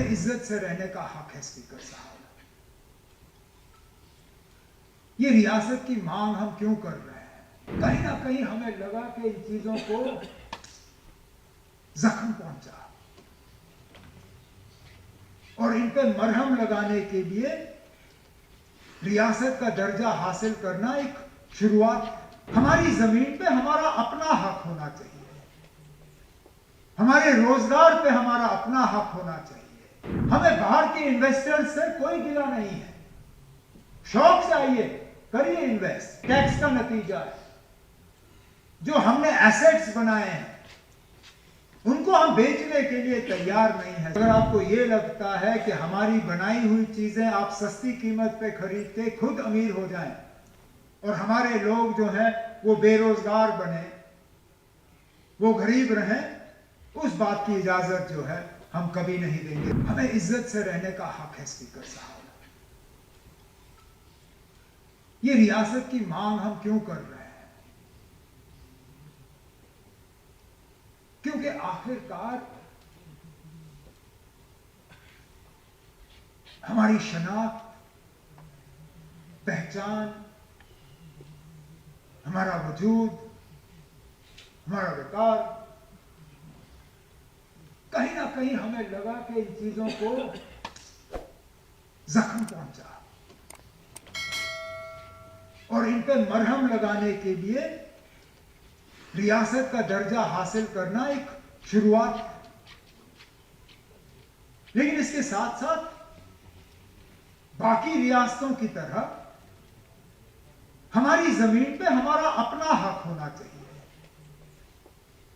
हमें इज्जत से रहने का हक है स्पीकर साहब। ये रियासत की मांग हम क्यों कर रहे हैं? कहीं ना कहीं हमें लगा कि इन चीजों को जख्म पहुंचा और इन पे मरहम लगाने के लिए रियासत का दर्जा हासिल करना एक शुरुआत है। हमारी जमीन पे हमारा अपना हक होना चाहिए, हमारे रोजगार पे हमारा अपना हक होना चाहिए। हमें बाहर के इन्वेस्टर्स से कोई गिला नहीं है, शौक से आइए, करिए इन्वेस्ट। टैक्स का नतीजा है जो हमने एसेट्स बनाए हैं उनको हम बेचने के लिए तैयार नहीं है। अगर आपको ये लगता है कि हमारी बनाई हुई चीजें आप सस्ती कीमत पे खरीद के खुद अमीर हो जाएं और हमारे लोग जो हैं वो बेरोजगार बने, वो गरीब रहें, उस बात की इजाजत जो है हम कभी नहीं देंगे। हमें इज्जत से रहने का हक है स्पीकर साहब। ये रियासत की मांग हम क्यों कर रहे हैं? क्योंकि आखिरकार हमारी शनाख्त, पहचान, हमारा वजूद, हमारा विकार, कहीं ना कहीं हमें लगा कि इन चीजों को जख्म पहुंचा और इन पे मरहम लगाने के लिए रियासत का दर्जा हासिल करना एक शुरुआत है। लेकिन इसके साथ साथ बाकी रियासतों की तरह हमारी जमीन पे हमारा अपना हक होना चाहिए,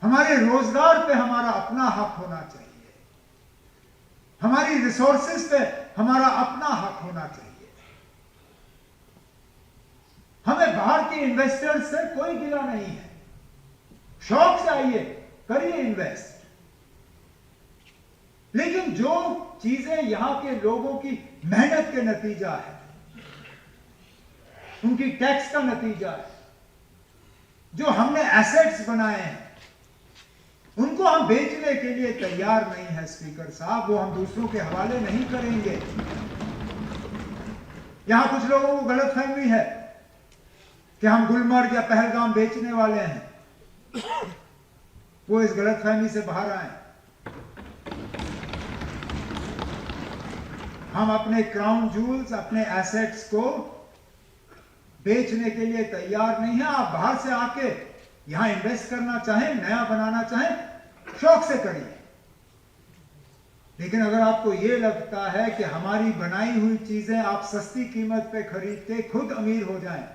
हमारे रोजगार पे हमारा अपना हक होना चाहिए, हमारी रिसोर्सेज पे हमारा अपना हक होना चाहिए। हमें बाहर के इन्वेस्टर्स से कोई गिला नहीं है, शौक से आइए, करिए इन्वेस्ट। लेकिन जो चीजें यहां के लोगों की मेहनत के नतीजा है, उनकी टैक्स का नतीजा है, जो हमने एसेट्स बनाए हैं, उनको हम बेचने के लिए तैयार नहीं है स्पीकर साहब। वो हम दूसरों के हवाले नहीं करेंगे। यहां कुछ लोगों को गलतफहमी है कि हम गुलमर्ग या पहलगाम बेचने वाले हैं। वो इस गलतफहमी से बाहर आए। हम अपने क्राउन जूल्स, अपने एसेट्स को बेचने के लिए तैयार नहीं है। आप बाहर से आके यहां इन्वेस्ट करना चाहें, नया बनाना चाहें, शौक से करिए। लेकिन अगर आपको यह लगता है कि हमारी बनाई हुई चीजें आप सस्ती कीमत पे खरीद के खुद अमीर हो जाएं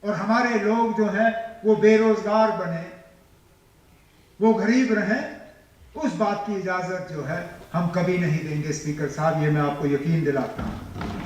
और हमारे लोग जो हैं वो बेरोजगार बने, वो गरीब रहें, उस बात की इजाजत जो है हम कभी नहीं देंगे स्पीकर साहब। ये मैं आपको यकीन दिलाता हूं।